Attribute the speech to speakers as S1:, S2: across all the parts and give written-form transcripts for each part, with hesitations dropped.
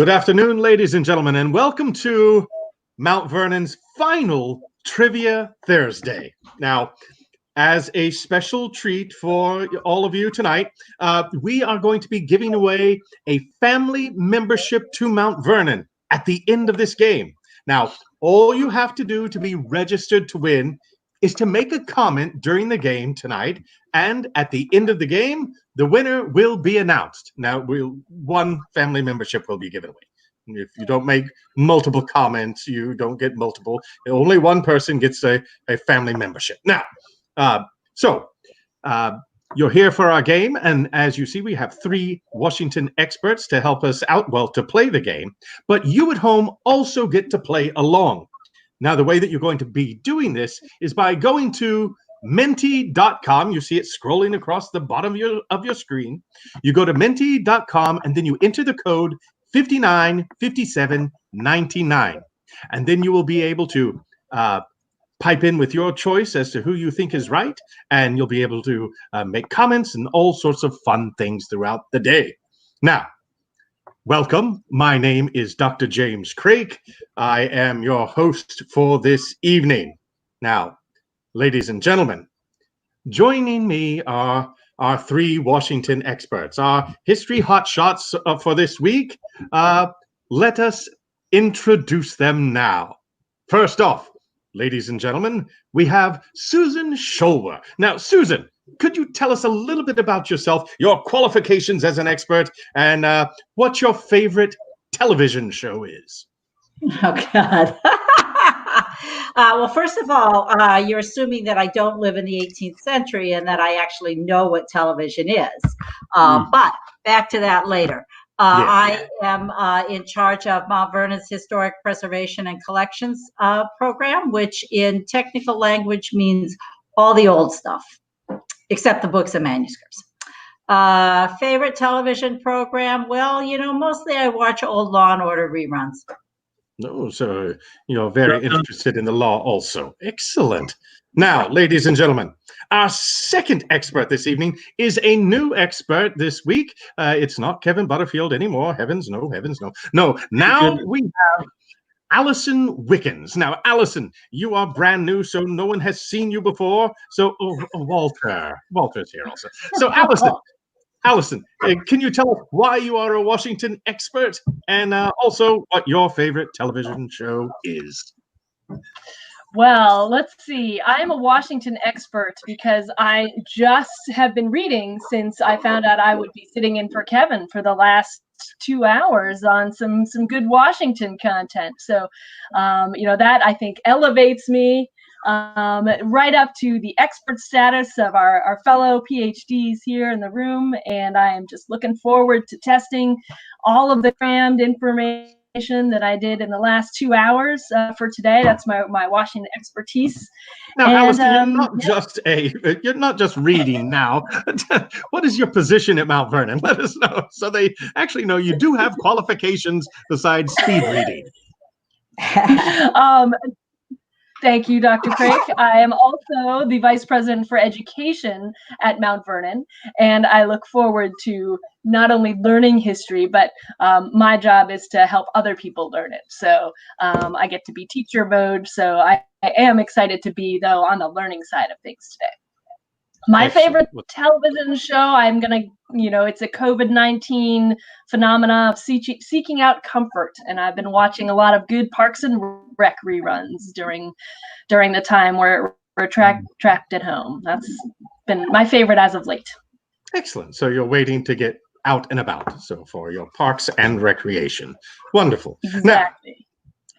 S1: Good afternoon, ladies and gentlemen, and welcome to Mount Vernon's final Trivia Thursday. Now, as a special treat for all of you tonight, we are going to be giving away a family membership to Mount Vernon at the end of this game. Now, all you have to do to be registered to win is to make a comment during the game tonight, and at the end of the game, the winner will be announced. Now, one family membership will be given away. If you don't make multiple comments, you don't get multiple. Only one person gets a family membership. Now, you're here for our game, and as you see, we have 3 Washington experts to help us out, well, to play the game, but you at home also get to play along. Now, the way that you're going to be doing this is by going to menti.com. You see it scrolling across the bottom of your screen. You go to menti.com, and then you enter the code 595799, and then you will be able to pipe in with your choice as to who you think is right, and you'll be able to make comments and all sorts of fun things throughout the day. Now, welcome. My name is Dr. James Craik. I am your host for this evening. Now, ladies and gentlemen, joining me are our 3 Washington experts, our history hotshots for this week. Let us introduce them now. First off, ladies and gentlemen, we have Susan Scholver. Now, Susan, could you tell us a little bit about yourself, your qualifications as an expert, and what your favorite television show is?
S2: Oh, God. Well, first of all, you're assuming that I don't live in the 18th century and that I actually know what television is. But back to that later. I am in charge of Mount Vernon's Historic Preservation and Collections program, which in technical language means all the old stuff, except the books and manuscripts. Favorite television program? Well, mostly I watch old Law and Order reruns.
S1: Oh, so you're very interested in the law also. Excellent. Now, ladies and gentlemen, our second expert this evening is a new expert this week. It's not Kevin Butterfield anymore. Heavens no, heavens no. No, now we have Allison Wickens. Now, Allison, you are brand new, so no one has seen you before. So, Walter's here also. So, Allison, can you tell us why you are a Washington expert, and also what your favorite television show is?
S3: Well, let's see. I'm a Washington expert because I just have been reading since I found out I would be sitting in for Kevin for the last 2 hours on some good Washington content. So, that I think elevates me right up to the expert status of our fellow PhDs here in the room, and I am just looking forward to testing all of the crammed information that I did in the last 2 hours for today. That's my Washington expertise.
S1: Now, Allison, you're not just reading now. What is your position at Mount Vernon? Let us know, so they actually know you do have qualifications besides speed reading.
S3: Thank you, Dr. Craik. I am also the Vice President for Education at Mount Vernon, and I look forward to not only learning history, but my job is to help other people learn it. So I get to be teacher mode, so I am excited to be, though, on the learning side of things today. My favorite television show, I'm going to, it's a COVID-19 phenomena of seeking out comfort. And I've been watching a lot of good Parks and Rec reruns during the time where we're trapped at home. That's been my favorite as of late.
S1: Excellent. So you're waiting to get out and about. So for your parks and recreation. Wonderful.
S3: Exactly.
S1: Now,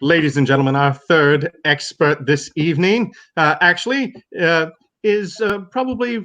S1: ladies and gentlemen, our third expert this evening is probably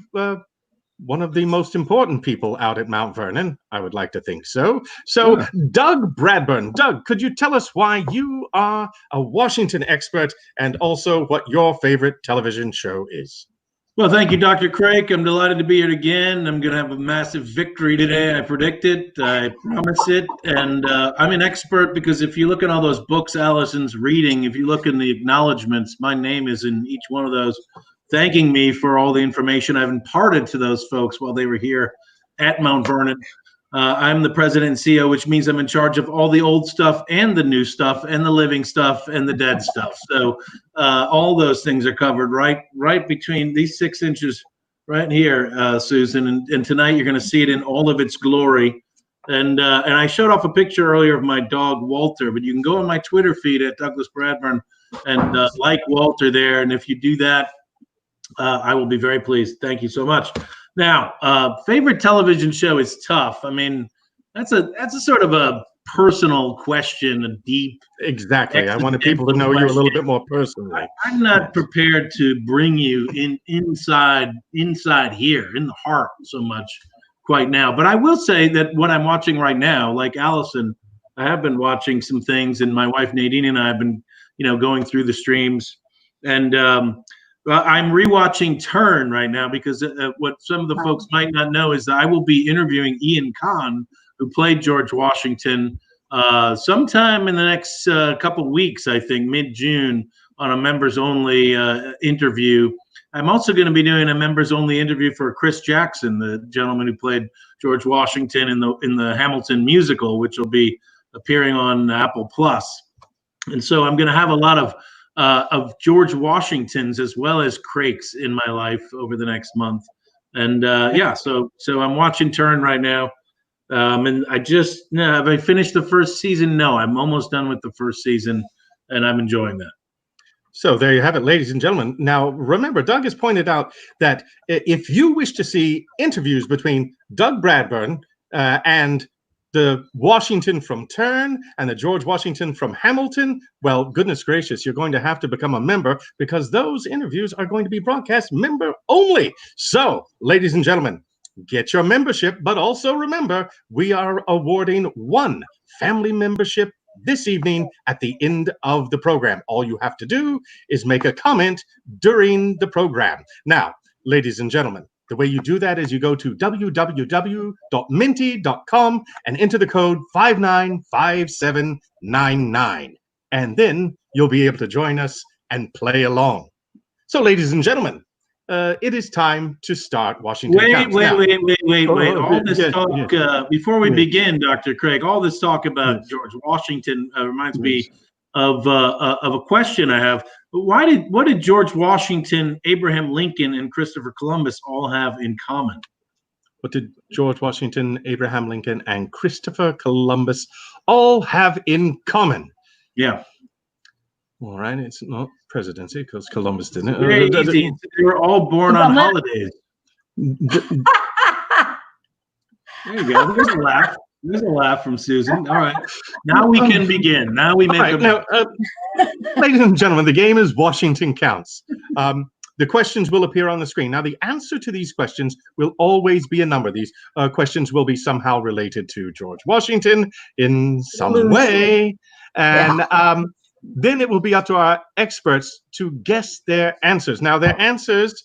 S1: one of the most important people out at Mount Vernon. I would like to think so. So, Doug Bradburn. Doug, could you tell us why you are a Washington expert and also what your favorite television show is?
S4: Well, thank you, Dr. Craik. I'm delighted to be here again. I'm going to have a massive victory today. I predict it. I promise it. And I'm an expert because if you look at all those books Allison's reading, if you look in the acknowledgments, my name is in each one of those, thanking me for all the information I've imparted to those folks while they were here at Mount Vernon. I'm the president and CEO, which means I'm in charge of all the old stuff and the new stuff and the living stuff and the dead stuff. So all those things are covered right between these 6 inches right here, Susan. And tonight you're going to see it in all of its glory. And I showed off a picture earlier of my dog Walter, but you can go on my Twitter feed at Douglas Bradburn and like Walter there. And if you do that, I will be very pleased. Thank you so much. Now, favorite television show is tough. I mean, that's a sort of a personal question, a deep.
S1: Exactly. I wanted people to know you a little bit more personally.
S4: I'm not prepared to bring you inside here in the heart so much quite now. But I will say that what I'm watching right now, like Allison, I have been watching some things, and my wife Nadine and I have been, going through the streams, and I'm rewatching Turn right now because what some of the folks might not know is that I will be interviewing Ian Kahn, who played George Washington, sometime in the next couple weeks, I think, mid-June, on a members-only interview. I'm also going to be doing a members-only interview for Chris Jackson, the gentleman who played George Washington in the Hamilton musical, which will be appearing on Apple Plus. And so I'm going to have a lot of George Washingtons as well as Crakes in my life over the next month. And so I'm watching Turn right now. And have I finished the first season? No, I'm almost done with the first season, and I'm enjoying that.
S1: So there you have it, ladies and gentlemen. Now, remember, Doug has pointed out that if you wish to see interviews between Doug Bradburn and the Washington from Turn and the George Washington from Hamilton, well, goodness gracious, you're going to have to become a member because those interviews are going to be broadcast member only. So, ladies and gentlemen, get your membership, but also remember, we are awarding one family membership this evening at the end of the program. All you have to do is make a comment during the program. Now, ladies and gentlemen, the way you do that is you go to www.minty.com and enter the code 595799. And then you'll be able to join us and play along. So, ladies and gentlemen, it is time to start Washington Counts.
S4: Wait. All this talk, before we begin, Dr. Craig, all this talk about George Washington reminds me of a question I have. What did George Washington, Abraham Lincoln, and Christopher Columbus all have in common?
S1: What did George Washington, Abraham Lincoln, and Christopher Columbus all have in common?
S4: Yeah.
S1: All right, it's not presidency because Columbus didn't.
S4: Very easy. They were all born on holidays. There you go. There's a laugh. There's a laugh from Susan. All right. Now we can begin. Now we make
S1: ladies and gentlemen, the game is Washington Counts. The questions will appear on the screen. Now, the answer to these questions will always be a number. These questions will be somehow related to George Washington in some way. And then it will be up to our experts to guess their answers. Now, their answers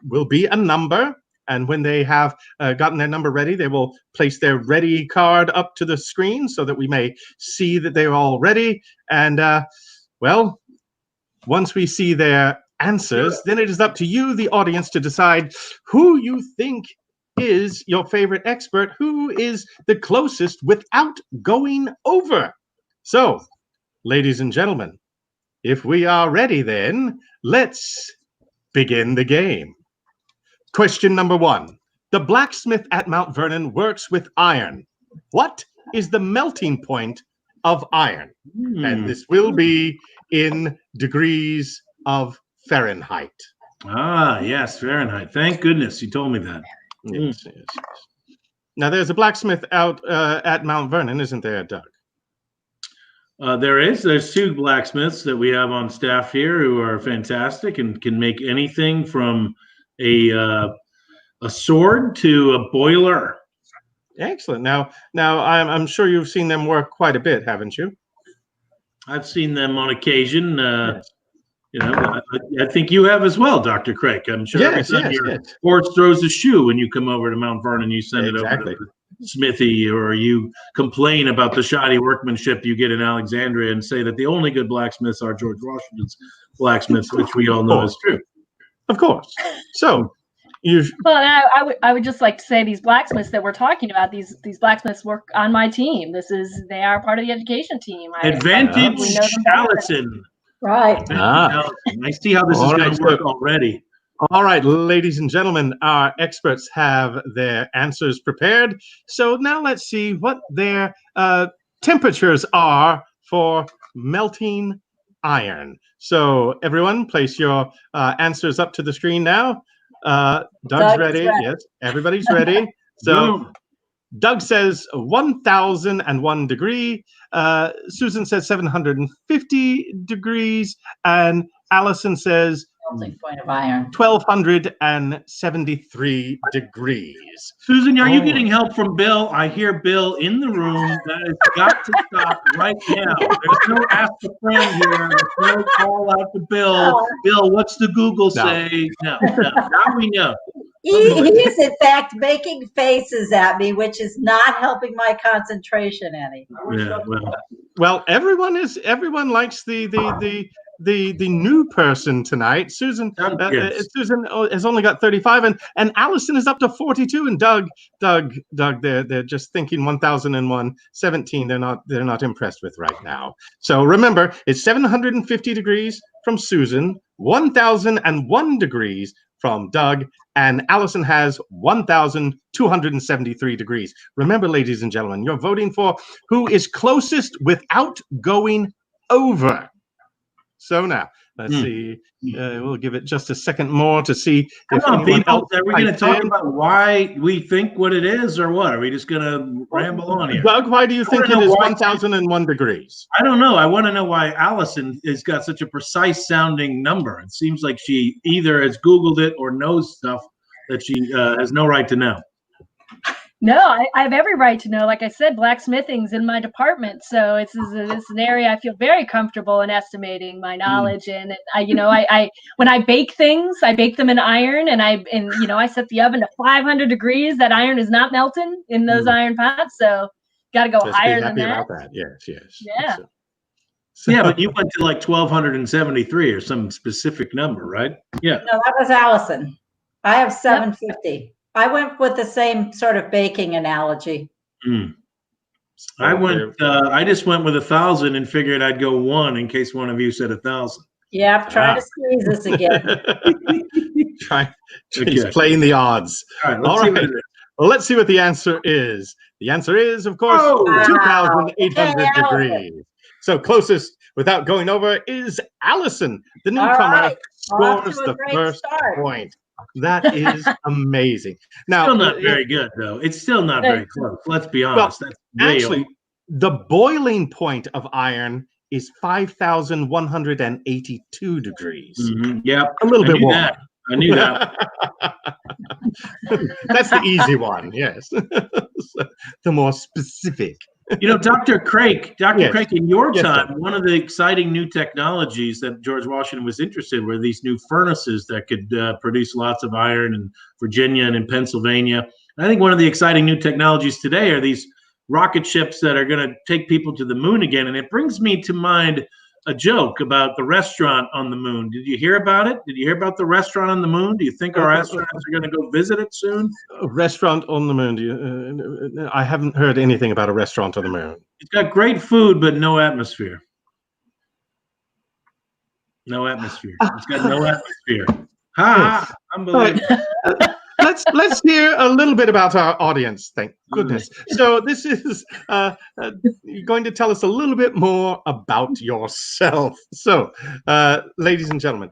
S1: will be a number. And when they have gotten their number ready, they will place their ready card up to the screen so that we may see that they're all ready. And, once we see their answers, then it is up to you, the audience, to decide who you think is your favorite expert, who is the closest without going over. So, ladies and gentlemen, if we are ready, then let's begin the game. Question number 1. The blacksmith at Mount Vernon works with iron. What is the melting point of iron? And this will be in degrees of Fahrenheit.
S4: Ah, yes, Fahrenheit. Thank goodness you told me that.
S1: Yes. Now, there's a blacksmith out at Mount Vernon, isn't there, Doug?
S4: There's 2 blacksmiths that we have on staff here who are fantastic and can make anything from a sword to a boiler.
S1: Excellent. Now I'm sure you've seen them work quite a bit, haven't you?
S4: I've seen them on occasion.
S1: Yes.
S4: I think you have as well, Dr. Craig. I'm sure every time your horse throws a shoe when you come over to Mount Vernon, you send it over to the smithy, or you complain about the shoddy workmanship you get in Alexandria and say that the only good blacksmiths are George Washington's blacksmiths, which we all know is true.
S1: Of course. So,
S3: Well, and I would just like to say these blacksmiths that we're talking about, these blacksmiths work on my team. They are part of the education team.
S4: Advantage
S3: we know them better.
S4: Allison.
S2: Right.
S4: Allison. I see how this is going to work already.
S1: All right, ladies and gentlemen, our experts have their answers prepared. So now let's see what their temperatures are for melting iron. So everyone, place your answers up to the screen now. Doug's ready. Yes, everybody's ready. So Doug says 1,001 degree. Susan says 750 degrees. And Allison says
S2: Melting point of iron.
S1: 1,273 degrees.
S4: Susan, are you getting help from Bill? I hear Bill in the room. That has got to stop right now. There's no ask a friend here. There's no call out to Bill. Bill, what's the Google say? No. Now we know.
S2: He is, in fact, making faces at me, which is not helping my concentration any.
S4: Yeah,
S1: well, everyone likes the new person tonight. Susan Susan has only got 35, and Allison is up to 42, and Doug, they're just thinking 1,001, 17. They're not impressed with right now. So remember, it's 750 degrees from Susan, 1,001 degrees from Doug, and Allison has 1,273 degrees. Remember, ladies and gentlemen, you're voting for who is closest without going over. So now, let's see. We'll give it just a second more to see if anyone else.
S4: Are we going to talk about why we think what it is, or what? Are we just going to ramble on here?
S1: Doug, why do you think it is 1,001 degrees?
S4: I don't know. I want to know why Allison has got such a precise sounding number. It seems like she either has Googled it or knows stuff that she has no right to know.
S3: No, I have every right to know. Like I said, blacksmithing's in my department, so it's an area I feel very comfortable in estimating my knowledge in. And I when I bake things, I bake them in iron, and I set the oven to 500 degrees. That iron is not melting in those iron pots, so got to go higher than that.
S1: About that. Yes.
S3: Yeah.
S1: So,
S4: yeah, but you went to like 1,273 or some specific number, right? Yeah.
S2: No, that was Allison. I have 750. I went with the same sort of baking analogy.
S4: I just went with 1,000 and figured I'd go 1 in case one of you said 1,000.
S2: Yep, trying to squeeze us again.
S1: He's playing the odds.
S4: All right.
S1: Well, let's see what the answer is. The answer is, of course, 2,800 degrees. So closest without going over is Allison. The newcomer scores the first point. That is amazing. Now,
S4: still not very good, though. It's still not very close. Let's be honest.
S1: Well, actually, the boiling point of iron is 5,182 degrees.
S4: Yeah,
S1: a little bit warm.
S4: I knew that.
S1: That's the easy one. Yes, the more specific.
S4: Dr. Craik,
S1: Yes.
S4: in your time,
S1: Sir.
S4: one of the exciting new technologies that George Washington was interested in were these new furnaces that could produce lots of iron in Virginia and in Pennsylvania. And I think one of the exciting new technologies today are these rocket ships that are going to take people to the moon again. And it brings me to mind a joke about the restaurant on the moon. Did you hear about it? Did you hear about the restaurant on the moon? Do you think our astronauts are going to go visit it soon?
S1: A restaurant on the moon. I haven't heard anything about a restaurant on the moon.
S4: It's got great food, but no atmosphere. No atmosphere. It's got no atmosphere. Ha! Unbelievable.
S1: Let's hear a little bit about our audience. Thank goodness. So this is you're going to tell us a little bit more about yourself. So, ladies and gentlemen,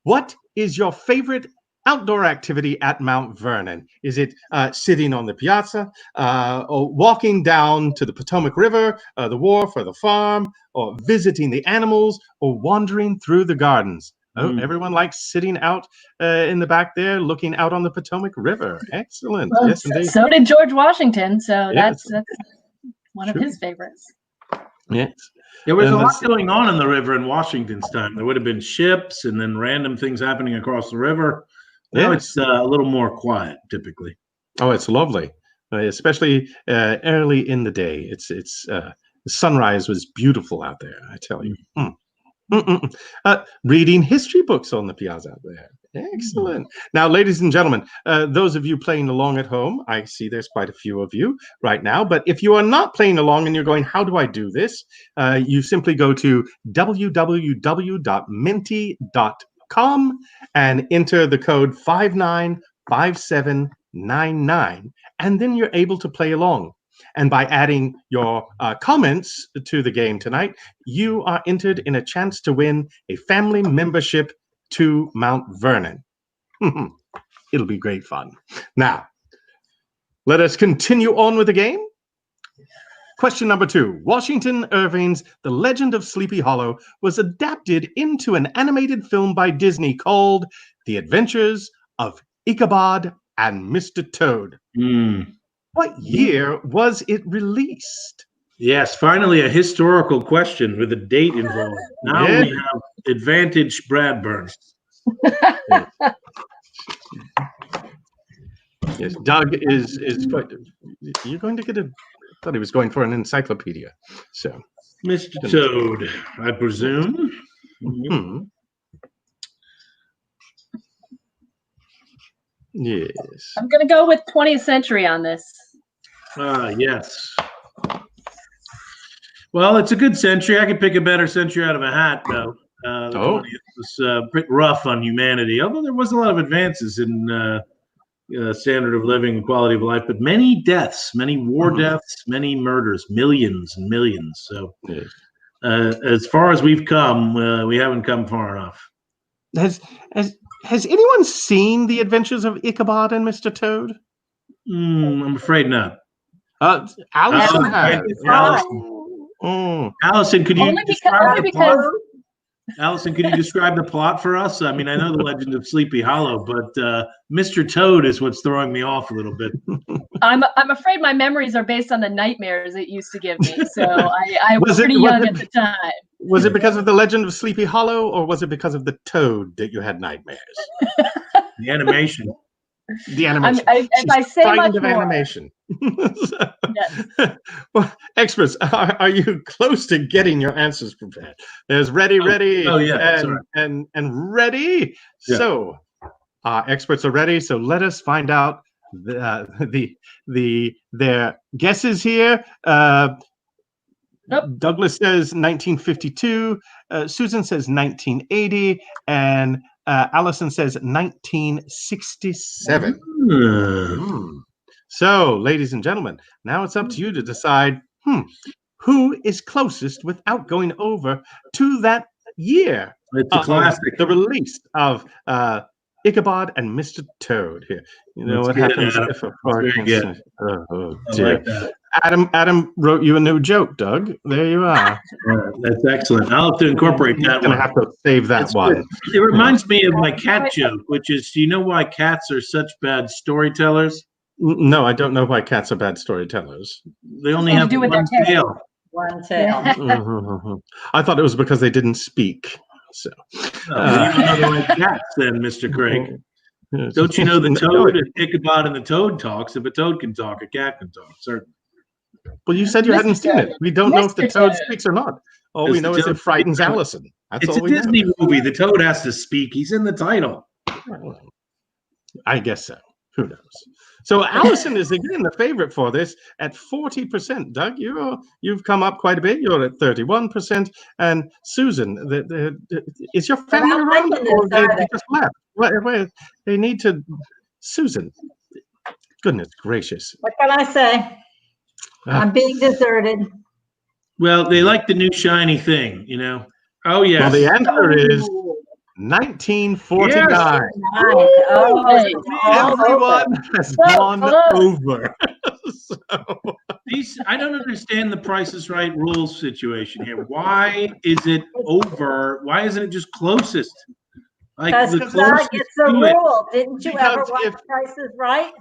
S1: what is your favorite outdoor activity at Mount Vernon? Is it sitting on the piazza, or walking down to the Potomac River, the wharf, or the farm, or visiting the animals, or wandering through the gardens? Oh, everyone likes sitting out in the back there, looking out on the Potomac River. Excellent.
S3: Well,
S1: yes, indeed.
S3: So did George Washington. So
S1: Yes.
S3: that's one of his favorites.
S1: Yes.
S4: There was a lot going on in the river in Washington's time. There would have been ships and then random things happening across the river. Now it's a little more quiet, typically.
S1: Oh, it's lovely, especially early in the day. The sunrise was beautiful out there, I tell you. Reading history books on the piazza out there. Excellent. Now, ladies and gentlemen, those of you playing along at home, I see there's quite a few of you right now. But if you are not playing along and you're going, how do I do this? You simply go to www.minty.com and enter the code 595799, and then you're able to play along. And by adding your comments to the game tonight, you are entered in a chance to win a family membership to Mount Vernon. It'll be great fun. Now, let us continue on with the game. Question number 2. Washington Irving's The Legend of Sleepy Hollow was adapted into an animated film by Disney called The Adventures of Ichabod and Mr. Toad. What year was it released?
S4: Yes, finally a historical question with a date involved. Now we have advantage Bradburn.
S1: Yes, Doug is quite. You're going to get a. I thought he was going for an encyclopedia. So,
S4: Mr. Toad, I presume.
S1: Yes.
S3: I'm going to go with 20th century on this.
S4: Yes. Well, it's a good century. I could pick a better century out of a hat, though. The 20th was a bit rough on humanity, although there was a lot of advances in standard of living and quality of life, but many deaths, many war deaths, many murders, millions and millions. So as far as we've come, we haven't come far enough.
S1: Has anyone seen The Adventures of Ichabod and Mr. Toad?
S4: I'm afraid not.
S1: Allison has.
S4: Allison, could you
S3: Only
S4: describe the
S3: because
S4: plot? Allison, could you describe the plot for us? I mean, I know the Legend of Sleepy Hollow, but Mr. Toad is what's throwing me off a little bit.
S3: I'm afraid my memories are based on the nightmares it used to give me. So I was pretty young at the time.
S1: Was it because of the Legend of Sleepy Hollow, or was it because of the Toad that you had nightmares?
S4: The animation.
S1: The animation.
S3: If I say much more.
S1: Animation.
S3: Yes.
S1: Well, experts, are you close to getting your answers prepared? There's ready, and ready. Yeah. So, experts are ready. So let us find out their guesses here. Douglas says 1952. Susan says 1980, and Allison says 1967. So, ladies and gentlemen, now it's up to you to decide who is closest without going over to that year.
S4: It's a classic.
S1: The release of Ichabod and Mr. Toad. Here, you know what happens if a dear.
S4: Like that.
S1: Adam wrote you a new joke, Doug. There you are.
S4: That's excellent. I'll have to incorporate that one.
S1: I'm going to have to save that one.
S4: It reminds me of my cat joke, which is, do you know why cats are such bad storytellers?
S1: No, I don't know why cats are bad storytellers.
S4: They only have one tail.
S2: One tail.
S1: I thought it was because they didn't speak. So,
S4: you don't know like cats, then, Mr. Craig. Don't you know the toad? Ichabod and the toad talks. If a toad can talk, a cat can talk. Certainly.
S1: Well, you said you hadn't seen it. We don't know if the toad speaks or not. All we know is it frightens Allison. That's all we know. It's a Disney
S4: movie. The toad has to speak. He's in the title.
S1: I guess so. Who knows? So Allison is again the favorite for this at 40%. Doug, you've come up quite a bit. You're at 31%. And Susan, is your family around, or they just left? They need to. Susan, goodness gracious!
S2: What can I say? I'm being deserted.
S4: Well, they like the new shiny thing, you know. Oh yes.
S1: Well, the answer is 1949.
S2: Yes.
S1: Everyone has gone over.
S4: I don't understand the Price is Right rules situation here. Why is it over? Why isn't it just closest?
S2: Because that gets a rule. Didn't you ever watch Price is Right?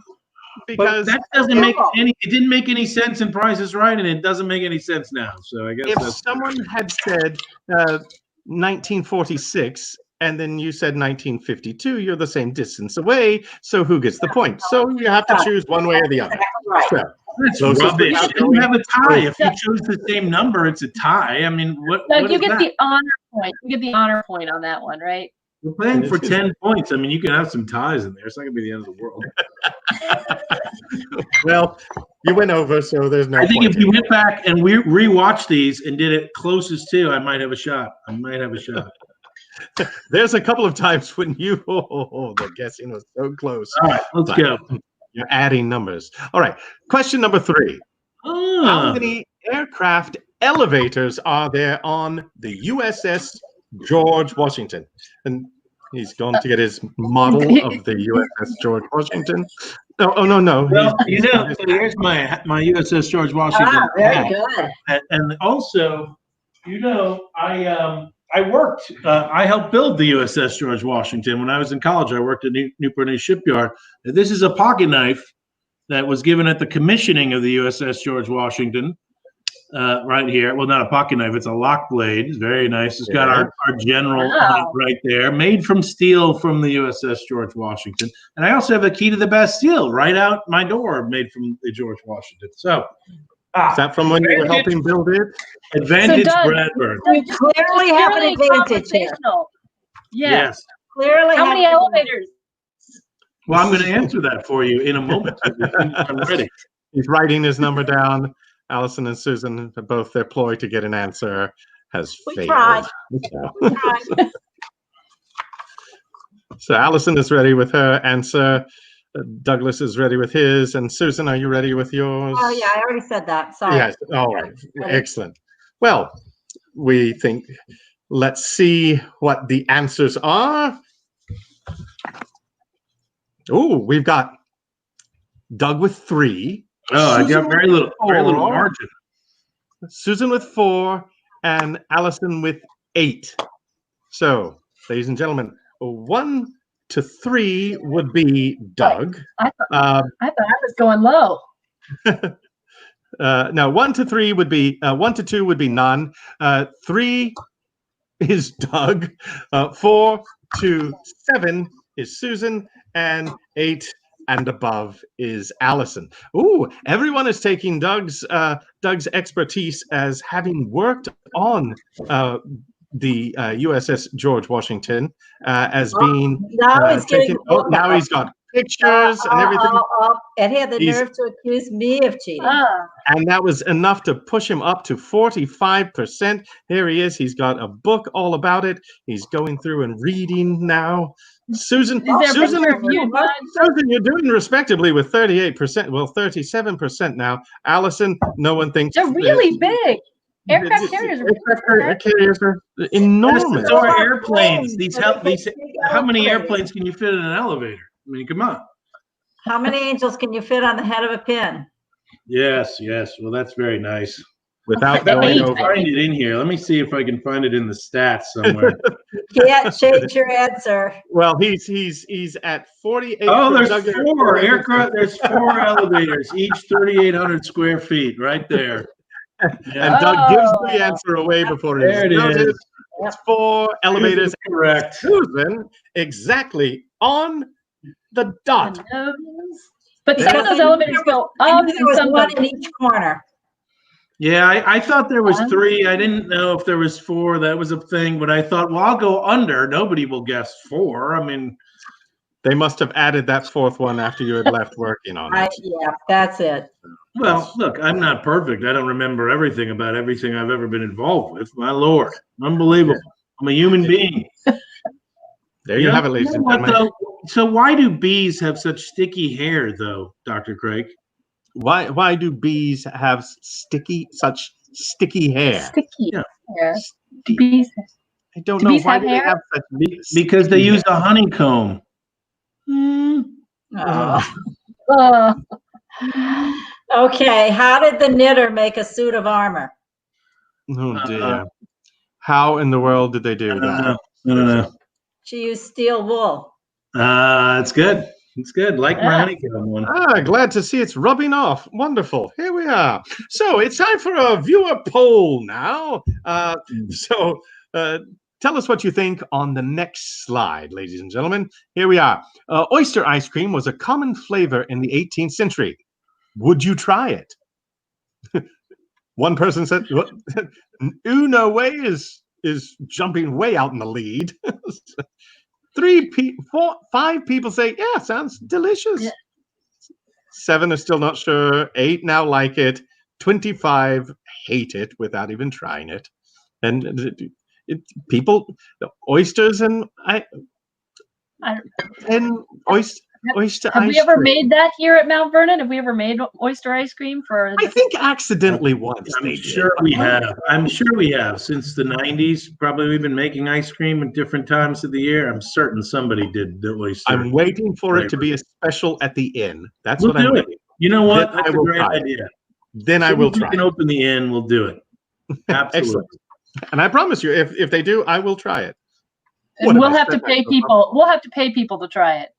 S1: Because
S4: that doesn't make any. It didn't make any sense in Price is Right, and it doesn't make any sense now. So I guess
S1: if someone had said 1946 and then you said 1952, you're the same distance away. So who gets the point? So you have to choose one way or the other.
S2: Right.
S1: So,
S4: that's rubbish. You don't have a tie. If you choose the same number, it's a tie. I mean, what?
S3: Doug,
S4: what
S3: you
S4: is
S3: get
S4: that?
S3: the honor point. You get the honor point on that one, right?
S4: We're playing for 10 points. I mean, you can have some ties in there. It's not going to be the end of the world.
S1: Well, you went over, so there's no
S4: I think
S1: point
S4: if you
S1: in
S4: went back and we rewatched these and did it closest to, I might have a shot.
S1: There's a couple of times when the guessing was so close.
S4: All right, let's go.
S1: You're adding numbers. All right. Question number 3. How many aircraft elevators are there on the USS George Washington? And he's going to get his model of the USS George Washington. No.
S4: Well, here's my USS George Washington.
S2: Very good.
S4: And also, I worked. I helped build the USS George Washington when I was in college. I worked at Newport News Shipyard. This is a pocket knife that was given at the commissioning of the USS George Washington. Right here. Well, not a pocket knife. It's a lock blade. It's very nice. It's got our general on it right there, made from steel from the USS George Washington. And I also have a key to the Bastille right out my door, made from the George Washington. So,
S1: is that from when you were helping build it?
S4: Advantage,
S3: So
S4: Bradford.
S2: We clearly have an advantage here.
S3: Yes.
S2: Clearly,
S3: How many elevators?
S4: Well, I'm going to answer that for you in a moment. I'm ready.
S1: He's writing his number down. Allison and Susan, both their ploy to get an answer has failed.
S2: Tried.
S1: So Allison is ready with her answer. Douglas is ready with his. And Susan, are you ready with yours?
S2: Oh, yeah, I already said that. Sorry.
S1: Yes. All right. Excellent. Well, we think, let's see what the answers are. Oh, we've got Doug with 3.
S4: Oh, I got very little margin.
S1: Susan with 4 and Allison with 8. So, ladies and gentlemen, 1 to 3 would be Doug.
S3: I thought I was going low.
S1: No, 1 to 3 would be 1 to 2 would be none. 3 is Doug. 4 to 7 is Susan, and 8 and above is Allison. Ooh, everyone is taking Doug's expertise as having worked on the USS George Washington as being
S2: now
S1: he's got pictures and everything.
S2: And he had the nerve to accuse me of cheating.
S1: And that was enough to push him up to 45%. Here he is. He's got a book all about it. He's going through and reading now. Susan, you're doing respectably with 38%. Well, 37% now. Allison, no one thinks
S3: they're really big. Aircraft carriers
S1: are enormous.
S4: So are airplanes. How many airplanes can you fit in an elevator? I mean, come on.
S2: How many angels can you fit on the head of a pin?
S4: Yes. Well, that's very nice.
S1: Without going over.
S4: Find it in here. Let me see if I can find it in the stats somewhere.
S2: Can't change your answer.
S1: Well, he's at 48.
S4: Oh, there's 4 aircraft. There's 4 elevators, each 3,800 square feet, right there.
S1: And Doug gives the answer away before
S4: there it is.
S1: It's 4 elevators.
S4: Correct.
S1: Susan, exactly on the dot.
S3: But some of those elevators go up,
S2: there was one in each corner.
S4: Yeah, I thought there was 3. I didn't know if there was 4. That was a thing, but I thought, well, I'll go under. Nobody will guess 4. I mean,
S1: they must have added that 4th one after you had left working on it.
S2: Yeah, that's it.
S4: Well, look, I'm not perfect. I don't remember everything about everything I've ever been involved with. My Lord, unbelievable. I'm a human being.
S1: There you have it, ladies and gentlemen.
S4: So why do bees have such sticky hair, though, Dr. Craig?
S1: Why do bees have such sticky hair?
S3: Sticky hair.
S1: Bees. I don't know why
S3: they
S1: have such
S4: because they use a honeycomb.
S2: Okay, how did the knitter make a suit of armor?
S1: Oh dear. How in the world did they do that?
S4: I don't know.
S2: She used steel wool.
S4: It's good. It's good. Like my honeycomb one.
S1: Glad to see it's rubbing off. Wonderful. Here we are. So it's time for a viewer poll now. Tell us what you think on the next slide, ladies and gentlemen. Here we are. Oyster ice cream was a common flavor in the 18th century. Would you try it? One person said, no way is is jumping way out in the lead. 5 people say, yeah, sounds delicious.
S3: Yeah.
S1: 7 are still not sure. 8 now like it. 25 hate it without even trying it. And the oysters and oyster
S3: Have
S1: ice
S3: we ever
S1: cream.
S3: made that here at Mount Vernon? Have we ever made oyster ice cream for?
S1: I think accidentally once.
S4: I'm sure we have. I'm sure we have. Since the 90s, probably we've been making ice cream at different times of the year. I'm certain somebody did the oyster.
S1: I'm waiting for it to be a special at the inn. That's
S4: We'll
S1: what I'm
S4: do it.
S1: waiting.
S4: You know what?
S1: Then
S4: That's a great idea.
S1: Then I will try.
S4: We can open the inn. We'll do it. Absolutely.
S1: Excellent. And I promise you, if they do, I will try it.
S3: And we'll have to pay people. We'll have to pay people to try it.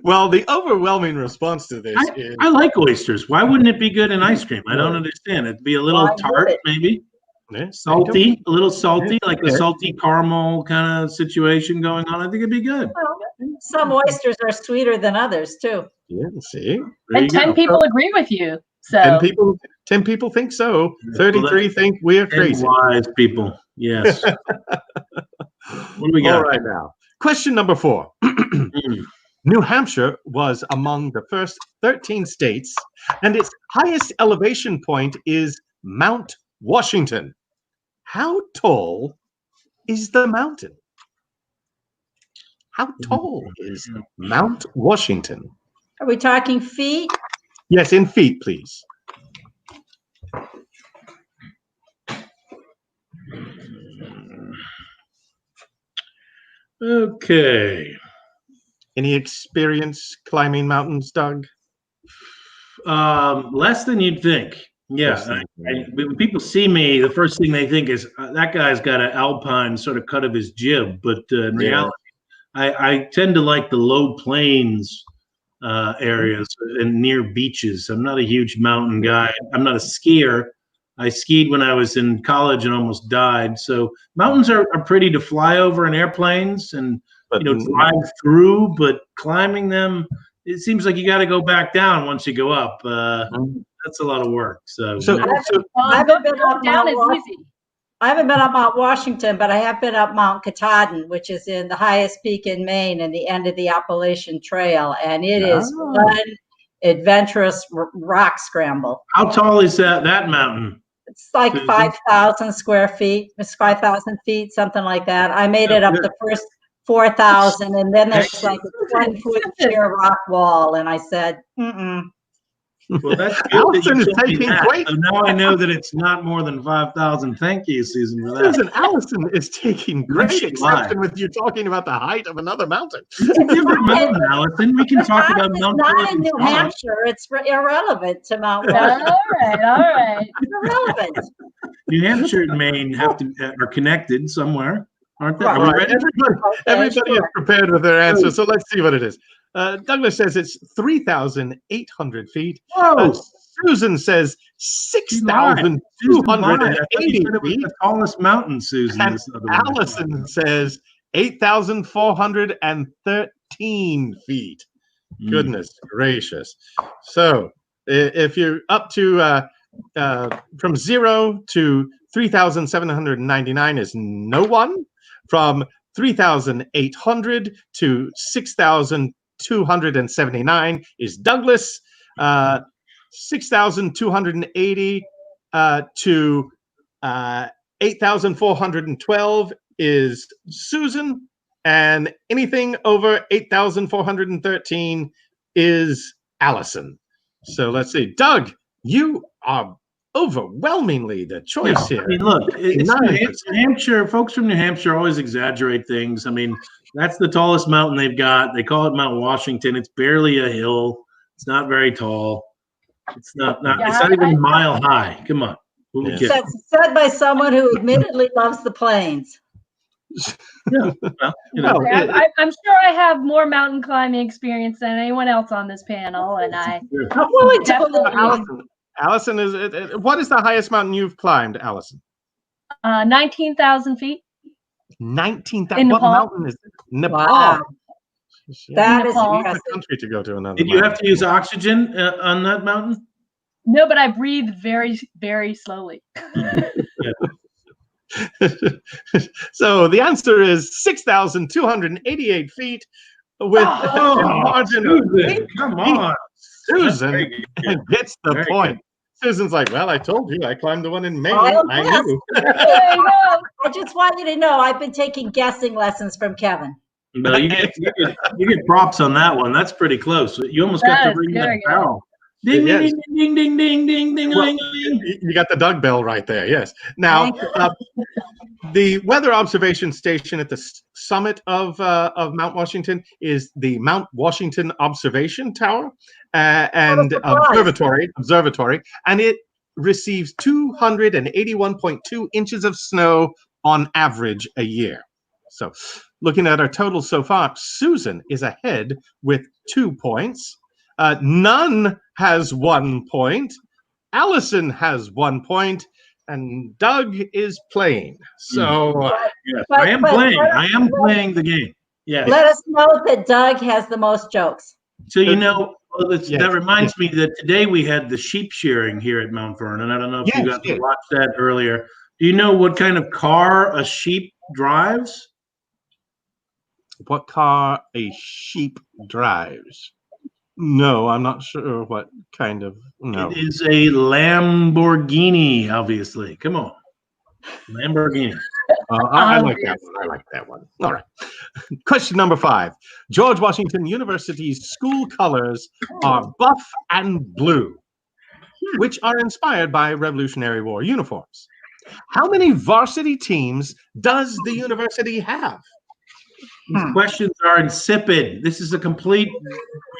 S1: Well, the overwhelming response to this is
S4: I like oysters. Why wouldn't it be good in ice cream? I don't understand. It'd be a little tart, maybe.
S1: Yeah,
S4: Salty, a little salty, like a salty caramel kind of situation going on. I think it'd be good.
S2: Well, some oysters are sweeter than others too.
S1: Yeah, see?
S3: And 10 people agree with you. So
S1: 10 people think so. 33 think we're crazy.
S4: Wise people. Yes. What do we got?
S1: All right now. Question number 4. New Hampshire was among the first 13 states, and its highest elevation point is Mount Washington. How tall is the mountain? How tall is Mount Washington?
S2: Are we talking feet?
S1: Yes, in feet, please.
S4: Okay.
S1: Any experience climbing mountains, Doug?
S4: Less than you'd think. Yeah. When people see me, the first thing they think is that guy's got an alpine sort of cut of his jib. But in reality, I tend to like the low plains areas and near beaches. I'm not a huge mountain guy. I'm not a skier. I skied when I was in college and almost died. So mountains are pretty to fly over in airplanes and drive through, but climbing them, it seems like you got to go back down once you go up. That's a lot of work. I
S2: haven't been up Mount Washington, but I have been up Mount Katahdin, which is in the highest peak in Maine and the end of the Appalachian Trail, and it is one adventurous rock scramble.
S4: How tall is that mountain?
S2: It's like 5,000 square feet, 5,000 feet, something like that. I made it up the first 4,000, and then there's like a 10-foot sheer rock wall, and I said,
S4: Well, that's good.
S1: Allison is taking great.
S4: So now I know that it's not more than 5,000. Thank you, Susan, for that.
S1: Susan, Allison is taking great exception with you talking about the height of another mountain.
S4: It's a different mountain, Allison. We can talk about Mount Vernon.
S2: Not in New Hampshire. It's irrelevant to Mount
S3: Vernon. All right.
S2: It's irrelevant.
S4: New Hampshire and Maine are connected somewhere, aren't they?
S1: Right. Everybody is prepared with their answer, so let's see what it is. Douglas says it's 3,800 feet. Susan says 6,280 feet.
S4: The tallest mountain, Susan.
S1: And Allison says 8,413 feet. Goodness gracious. So if you're up to from 0 to 3,799 is no one. From 3,800 to 6,279 is Douglas. 6,280 to 8,412 is Susan, and anything over 8,413 is Allison. So let's see, Doug, you are overwhelmingly the choice here.
S4: I mean, look, it's New Hampshire. Folks from New Hampshire always exaggerate things. I mean, that's the tallest mountain they've got. They call it Mount Washington. It's barely a hill. It's not very tall. It's not even a mile high. Come on.
S2: That's said by someone who admittedly loves the plains.
S3: I'm sure I have more mountain climbing experience than anyone else on this panel, and I'm willing to
S1: Allison, what is the highest mountain you've climbed, Allison?
S3: 19,000 feet.
S1: 19,000. What mountain is it? Nepal.
S2: Wow. That is
S1: a country to go to another.
S4: Did you have to use oxygen on that mountain?
S3: No, but I breathe very, very slowly.
S1: So the answer is 6,288 feet with a margin of
S4: Susan,
S1: 8
S4: come
S1: feet.
S4: on.
S1: Susan gets the
S4: Very
S1: point.
S4: good.
S1: Susan's like, well, I told you, I climbed the one in Maine.
S2: Oh,
S1: I
S2: yes.
S1: knew.
S3: There you go.
S2: I just want you to know I've been taking guessing lessons from Kevin.
S4: No, you get props on that one. That's pretty close. You almost got to
S3: That is
S4: ring that
S3: very good.
S4: bell. Ding,
S1: Yes.
S4: ding, ding, ding, ding, ding, ding,
S1: Well,
S4: ding, ding.
S1: you got the Doug bell right there. Yes. Now,
S2: Thank you.
S1: the weather observation station at the summit of Mount Washington is the Mount Washington Observation Tower and
S2: surprise.
S1: observatory, and it receives 281.2 inches of snow on average a year. So, looking at our total so far, Susan is ahead with 2 points. None has 1 point. Allison has 1 point, and Doug is playing. So,
S4: Yes,
S2: But-
S4: I am
S2: but-
S4: playing.
S2: but-
S4: I am playing the game. Yes.
S2: Let us know that Doug has the most jokes.
S4: So yes,
S1: Yes,
S4: that reminds me that today we had the sheep shearing here at Mount Vernon. I don't know if you
S1: Yes,
S4: got to
S1: yes.
S4: watch that earlier. Do you know what kind of car a sheep drives?
S1: what car a sheep drives? No, I'm not sure what kind of. No.
S4: It is a Lamborghini, obviously. Come on. Lamborghini.
S1: I like that one. I like that one. All right. Question number 5. George Washington University's school colors are buff and blue, which are inspired by Revolutionary War uniforms. How many varsity teams does the university have?
S4: These questions are insipid. This is a complete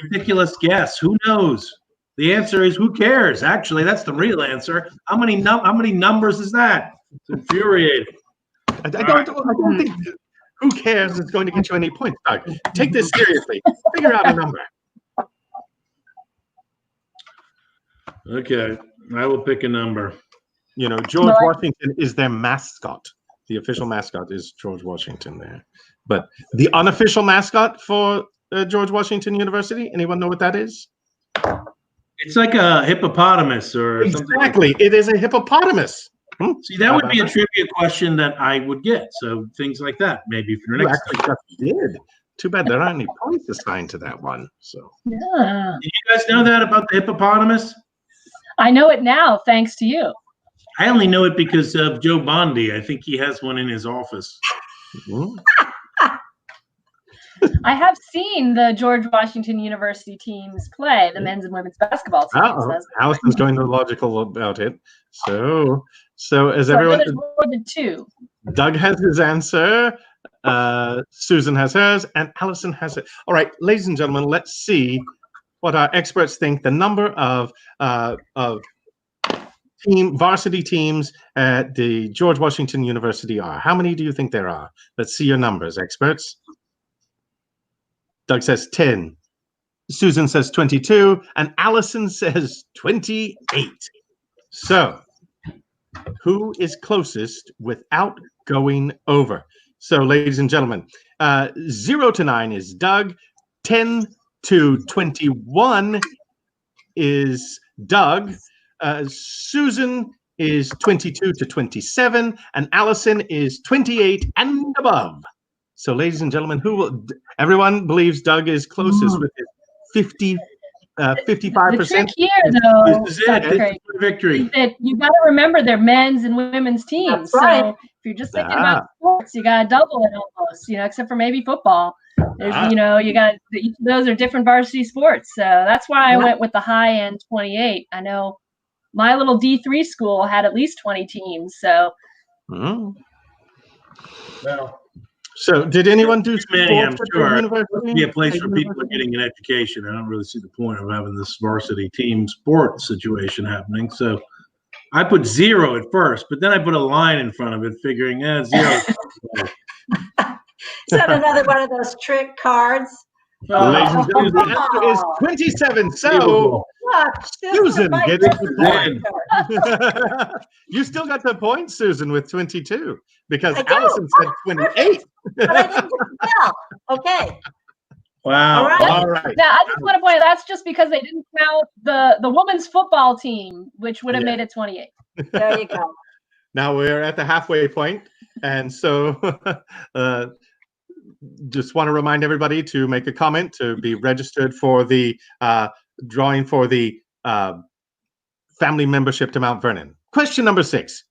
S4: ridiculous guess. Who knows? The answer is who cares? Actually, that's the real answer. How many numbers is that? It's infuriating.
S1: I don't think who cares is going to get you any points, Doug. Take this seriously. Figure out a number.
S4: Okay, I will pick a number.
S1: You know, George Washington is their mascot. The official mascot is George Washington there. But the unofficial mascot for George Washington University, anyone know what that is?
S4: It's like a hippopotamus or something.
S1: Exactly. It is a hippopotamus.
S4: See, that would be a trivia question that I would get. So things like that, maybe for
S1: You
S4: next
S1: actually
S4: time.
S1: just did. Too bad there aren't any points assigned to that one. So
S3: Yeah.
S4: Did you guys know that about the hippopotamus?
S3: I know it now, thanks to you.
S4: I only know it because of Joe Bondi. I think he has one in his office.
S1: mhm.
S3: I have seen the George Washington University teams play, the men's and women's basketball teams.
S1: Allison's going to logical about it. So as
S3: So I know
S1: everyone,
S3: there's more than 2.
S1: Doug has his answer, Susan has hers, and Allison has it. All right, ladies and gentlemen, let's see what our experts think the number of varsity teams at the George Washington University are. How many do you think there are? Let's see your numbers, experts. Doug says 10. Susan says 22, and Allison says 28. So, who is closest without going over? So, ladies and gentlemen, 0 to 9 is Doug. 10 to 21 is Doug. Susan is 22 to 27, and Allison is 28 and above. So, ladies and gentlemen, everyone believes Doug is closest with his 55%.
S3: The trick here, though,
S4: This is it. This is the victory.
S3: is that you got to remember they're men's and women's teams.
S2: That's right.
S3: So if you're just thinking about sports, you got to double it almost, except for maybe football. There's, you got each of those are different varsity sports. So that's why I went with the high end 28. I know my little D3 school had at least 20 teams. So.
S4: Well,
S1: So, did anyone do
S4: many, I'm
S1: sports at the
S4: sure.
S1: university?
S4: Be a place for people getting an education. I don't really see the point of having this varsity team sports situation happening. So I put 0 at first, but then I put a line in front of it, figuring 0.
S2: Is that another one of those trick cards?
S1: Ladies and gentlemen, the answer is 27. So, Susan gets the point. You still got the point, Susan, with 22, because Allison said 28.
S2: But I didn't tell. Okay.
S4: Wow.
S1: All right.
S3: Now, I just want to point out that's just because they didn't count the women's football team, which would have made it 28.
S2: There you go.
S1: Now we're at the halfway point, and so just want to remind everybody to make a comment to be registered for the drawing for the family membership to Mount Vernon. Question number 6.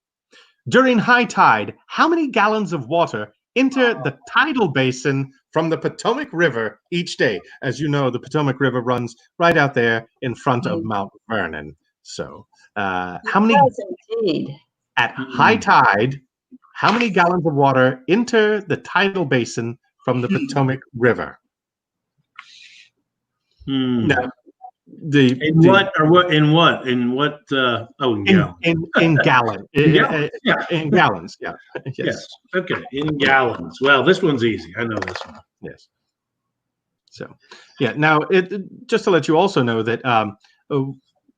S1: During high tide, how many gallons of water enter the tidal basin from the Potomac River each day? As you know, the Potomac River runs right out there in front of Mount Vernon. So how many
S2: indeed.
S1: At high tide, how many gallons of water enter the tidal basin from the Potomac River? Now, in gallon. In gallons, yeah.
S4: Yes. Okay, in gallons. Well, this one's easy. I know this one.
S1: Yes. So, yeah. Now, just to let you also know that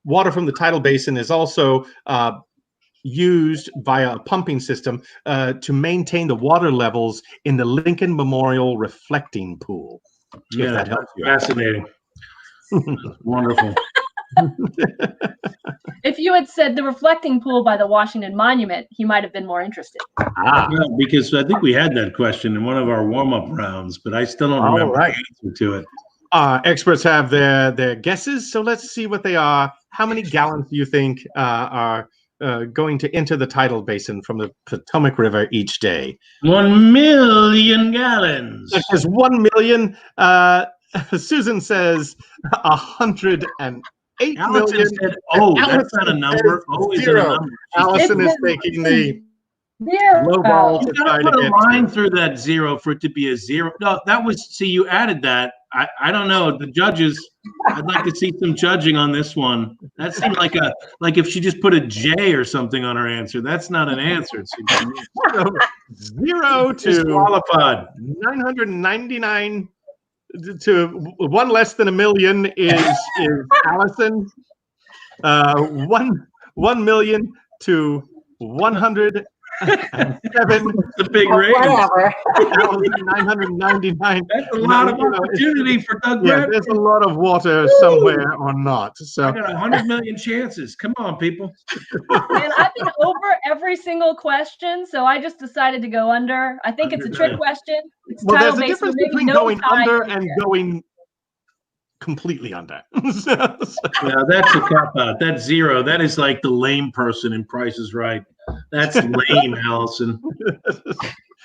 S1: water from the tidal basin is also used via a pumping system to maintain the water levels in the Lincoln Memorial reflecting pool.
S4: Yeah, that helps you. Fascinating. Wonderful.
S3: If you had said the reflecting pool by the Washington Monument, he might have been more interested.
S4: Well, because I think we had that question in one of our warm-up rounds, but I still don't remember the answer to it.
S1: Experts have their guesses, so let's see what they are. How many gallons do you think are going to enter the tidal basin from the Potomac River each day?
S4: 1 million gallons.
S1: That is 1 million. Susan says 108 million.
S4: Said, that's not a number. Is it a number?
S1: Allison is taking the low ball to try to
S4: put
S1: get
S4: a line through that 0 for it to be a 0. No, that was, see, you added that. I don't know. The judges, I'd like to see some judging on this one. That seemed like if she just put a J or something on her answer. That's not an answer. It seems to me.
S1: 0 to
S4: disqualified.
S1: 999 to 1 less than a million is Allison. 1 million to 107.
S4: The big range.
S2: Whatever.
S1: 999.
S4: That's a lot of opportunity for Doug.
S1: Yeah, there's a lot of water somewhere or not. So
S4: I got 100 million chances. Come on, people.
S3: Man, I've been over every single question, so I just decided to go under. I think it's a trick question. It's
S1: there's a difference between going under and going completely under.
S4: Yeah, that's a cop out. That's 0. That is like the lame person in Price is Right. That's lame, Allison.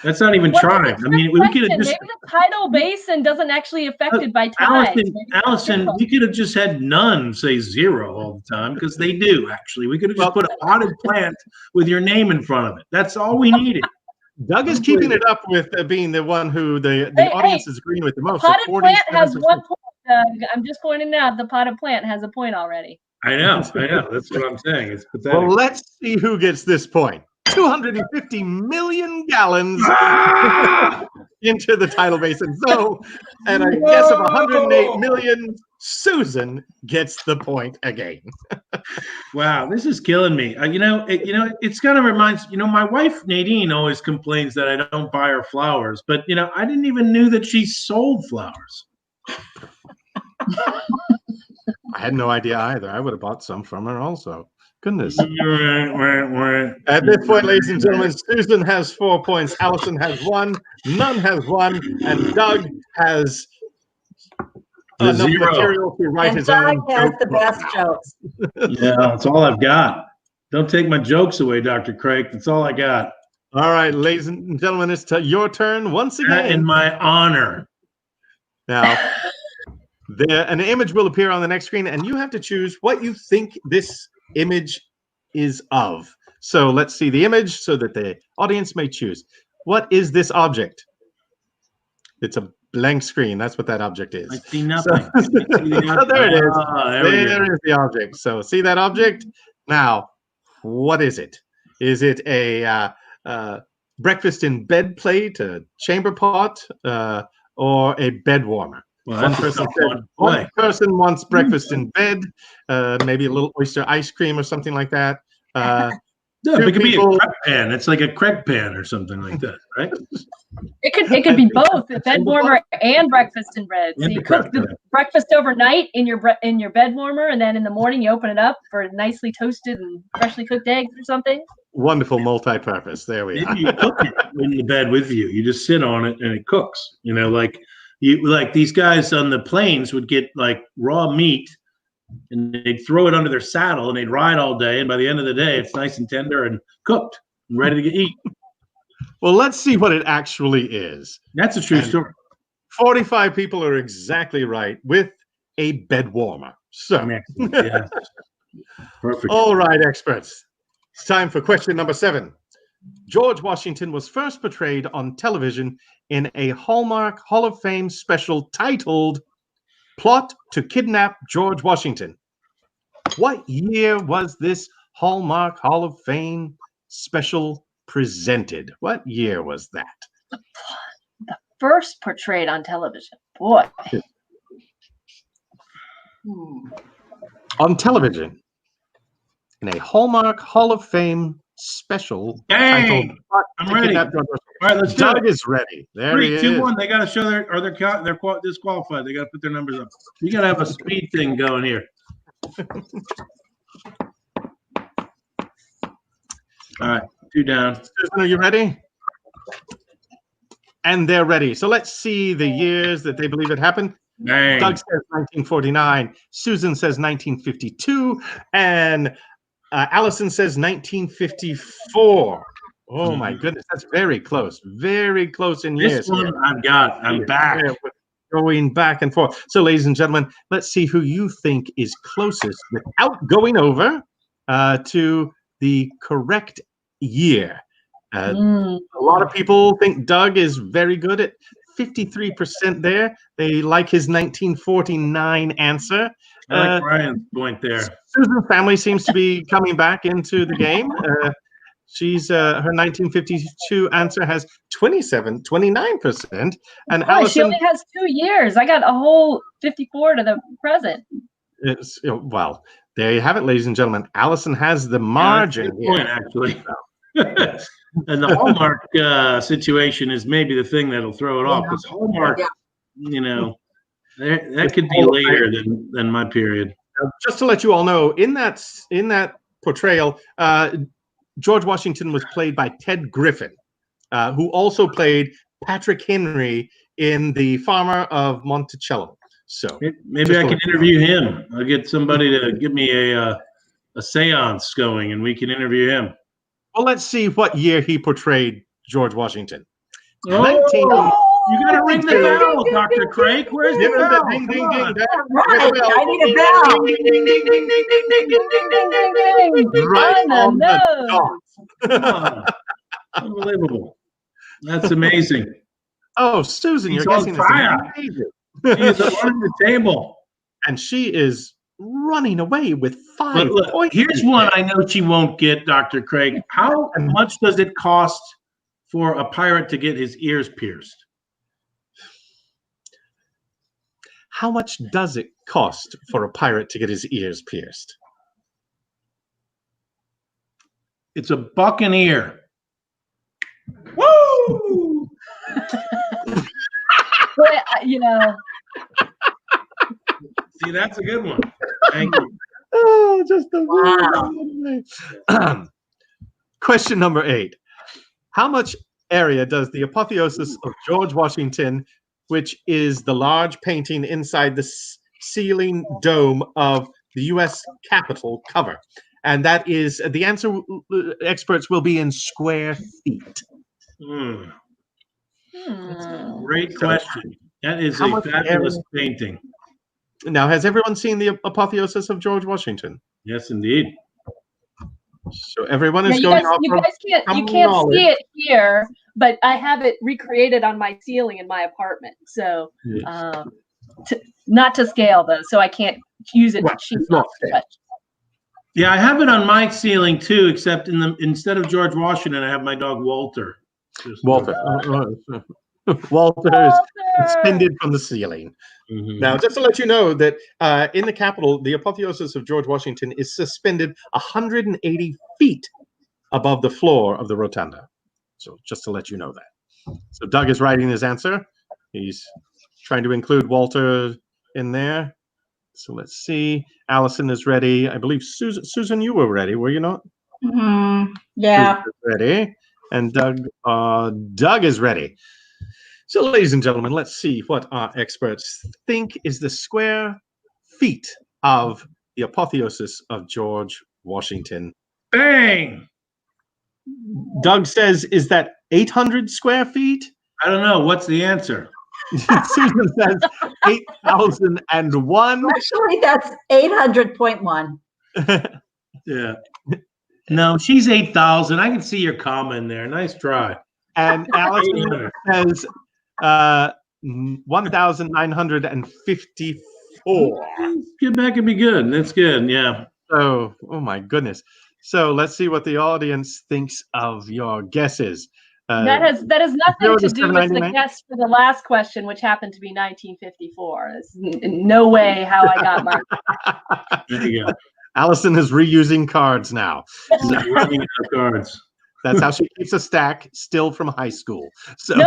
S4: That's not even trying. I mean, we could have just.
S3: Maybe the tidal basin doesn't actually affected by tides.
S4: Allison, we could have just had none say 0 all the time because they do actually. We could have just put a potted plant with your name in front of it. That's all we needed.
S1: Doug is keeping it up with being the one who the audience is agreeing with the most.
S3: Potted plant has 1 point. I'm just pointing out the potted plant has a point already.
S4: I know. That's what I'm saying. It's pathetic.
S1: Well, let's see who gets this point. 250 million gallons into the tidal basin. So, and a guess of 108 million, Susan gets the point again.
S4: Wow, this is killing me. It's kind of reminds. My wife Nadine always complains that I don't buy her flowers, but I didn't even knew that she sold flowers.
S1: I had no idea either. I would have bought some from her also. Goodness. At this point, ladies and gentlemen, Susan has 4 points. Allison has 1. None has 1. And Doug has enough material to write his own.
S2: Doug has the best jokes.
S4: Yeah, that's all I've got. Don't take my jokes away, Dr. Craig. That's all I got.
S1: All right, ladies and gentlemen, it's your turn once again.
S4: In my honor.
S1: Now, an image will appear on the next screen, and you have to choose what you think this image is of. So let's see the image so that the audience may choose. What is this object? It's a blank screen. That's what that object is.
S4: I see nothing.
S1: So there it is. There is the object. So see that object? Now, what is it? Is it a breakfast in bed plate, a chamber pot, or a bed warmer?
S4: Well,
S1: one person wants breakfast in bed, maybe a little oyster ice cream or something like that.
S4: It could be a crepe pan. It's like a crepe pan or something like that, right?
S3: It could be both, a bed warmer and breakfast in bed. So you cook the breakfast overnight in your bed warmer, and then in the morning you open it up for nicely toasted and freshly cooked eggs or something.
S1: Wonderful multi-purpose. There we are.
S4: Maybe you cook it in the bed with you. You just sit on it and it cooks. You know, like these guys on the plains would get like raw meat and they'd throw it under their saddle and they'd ride all day. And by the end of the day, it's nice and tender and cooked and ready to eat.
S1: Well, let's see what it actually is.
S4: That's a true story.
S1: 45 people are exactly right with a bed warmer. So,
S4: yeah. Perfect.
S1: All right, experts. It's time for question number 7. George Washington was first portrayed on television in a Hallmark Hall of Fame special titled Plot to Kidnap George Washington. What year was this Hallmark Hall of Fame special presented? What year was that?
S3: The first portrayed on television. Boy.
S1: On television. In a Hallmark Hall of Fame special titled
S4: I'm ready. All right, let's do
S1: Doug
S4: it.
S1: is ready. There
S4: 3,
S1: he is.
S4: 2, 1. They got to show they're disqualified. They got to put their numbers up. You got to have a speed thing going here. All right, 2 down.
S1: Susan, are you ready? And they're ready. So let's see the years that they believe it happened.
S4: Dang.
S1: Doug says 1949. Susan says 1952. And Allison says 1954. Oh, my goodness. That's very close. Very close in years.
S4: This one I've got. I'm back.
S1: Going back and forth. So, ladies and gentlemen, let's see who you think is closest without going over to the correct year. A lot of people think Doug is very good at 53% there. They like his 1949 answer.
S4: I like Brian's point there.
S1: Susan's family seems to be coming back into the game. She's her 1952 answer has 29%. And Allison,
S3: she only has 2 years. I got a whole 54 to the present.
S1: Well, there you have it, ladies and gentlemen. Allison has the margin here.
S4: Point, actually. And the Hallmark situation is maybe the thing that'll throw it off, because Hallmark, that could be later than my period.
S1: Just to let you all know, in that portrayal, George Washington was played by Ted Griffin, who also played Patrick Henry in The Farmer of Monticello. So
S4: maybe I can interview him. I'll get somebody to give me a seance going, and we can interview him.
S1: Well, let's see what year he portrayed George Washington.
S4: You got to ring the bell, Dr. Craig. Where's the bell?
S1: Ding, ding, ding.
S2: Right, I need a bell.
S1: Ding, ding, ding, ding, ding, ding, ding, ding, ding, ding, ding, ding, ding. Right on the dot.
S4: Unbelievable. That's amazing.
S1: Oh, Susan, you're guessing this.
S4: She's on the table.
S1: And she is running away with 5 points.
S4: Here's one I know she won't get, Dr. Craig. How much does it cost for a pirate to get his ears pierced?
S1: How much does it cost for a pirate to get his ears pierced?
S4: It's $1 an ear. Woo!
S3: But,
S4: See, that's a good one. Thank you.
S1: Oh, just a question number 8. How much area does the Apotheosis of George Washington, which is the large painting inside the ceiling dome of the U.S. Capitol, cover? And that is the answer. Experts will be in square feet.
S4: That's a great question. That is a fabulous painting.
S1: Now, has everyone seen the Apotheosis of George Washington?
S4: Yes, indeed.
S1: So everyone is going off.
S3: You can't see it here, but I have it recreated on my ceiling in my apartment. So, not to scale though, so I can't use it.
S4: Yeah, I have it on my ceiling too, except instead of George Washington, I have my dog Walter.
S1: Walter is suspended from the ceiling. Now, just to let you know that in the Capitol, the Apotheosis of George Washington is suspended 180 feet above the floor of the rotunda. So just to let you know that. So Doug is writing his answer. He's trying to include Walter in there. So let's see. Allison is ready. I believe Susan, you were ready, were you not?
S2: Yeah.
S1: Susan is ready, and Doug is ready. So, ladies and gentlemen, let's see what our experts think is the square feet of the apotheosis of George Washington.
S4: Bang!
S1: Doug says, is that 800 square feet?
S4: I don't know. What's the answer?
S1: Susan says 8,001.
S2: Actually, that's 800.1.
S4: Yeah. No, she's 8,000. I can see your comma in there. Nice try.
S1: And Allison says 1,954.
S4: Get back and be good. That's good. Yeah.
S1: So, oh my goodness. So let's see what the audience thinks of your guesses.
S3: That has nothing to do with the
S1: 799?
S3: guess for the last question, which happened to be 1954. There's no way how I got my.
S4: There you go.
S1: Allison is reusing cards now.
S4: Running out of cards.
S1: That's how she keeps a stack still from high school. So
S3: No.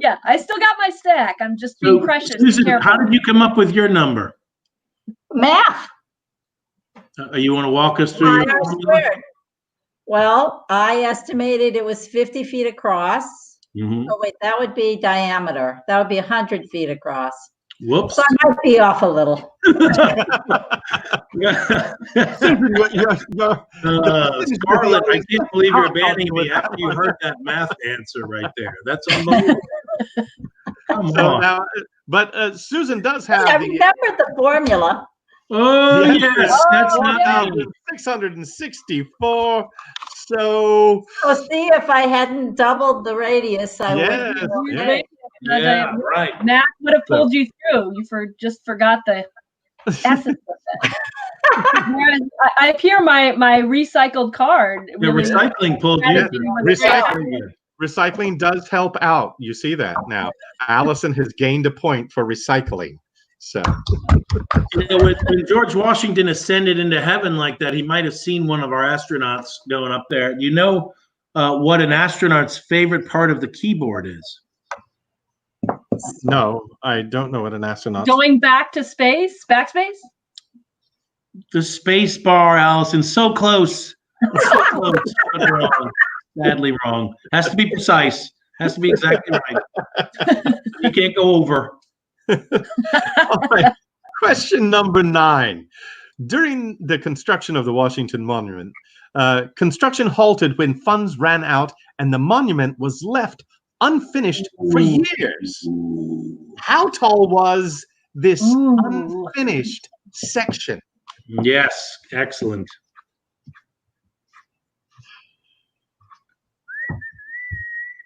S3: Yeah, I still got my stack. I'm just being precious. and
S4: Susan,
S3: careful.
S4: how did you come up with your number?
S2: Math.
S4: You want to walk us through
S2: Pi r squared. Well, I estimated it was 50 feet across.
S4: Mm-hmm.
S2: Oh, wait, that would be diameter. That would be 100 feet across.
S4: Whoops.
S2: So I might be off a little.
S4: Scarlett, I can't believe you're abandoning me after you heard that math answer right there. That's unbelievable. Come on.
S1: Now, but Susan does have
S2: I
S1: the
S2: remembered the formula.
S4: Oh,
S1: Yes.
S4: yes. That's not me.
S1: 664. So
S2: So see, if I hadn't doubled the radius, I
S1: Yes,
S2: would.
S1: yeah.
S4: Yeah, right.
S3: Math would have pulled you through. You just forgot the essence of it. Whereas I appear my recycled card.
S4: The recycling pulled you through.
S1: recycling does help out. You see that now. Allison has gained a point for recycling. So
S4: You know, when George Washington ascended into heaven like that, he might have seen one of our astronauts going up there. You know what an astronaut's favorite part of the keyboard is?
S1: no, I don't know what an astronaut.
S3: Going back to space, backspace.
S4: The space bar, Allison. So close. So close. But wrong. Sadly wrong. Has to be precise. Has to be exactly right. You can't go over.
S1: All right. Question number 9. During the construction of the Washington Monument, construction halted when funds ran out and the monument was left unfinished for years. How tall was this unfinished section?
S4: Yes, excellent.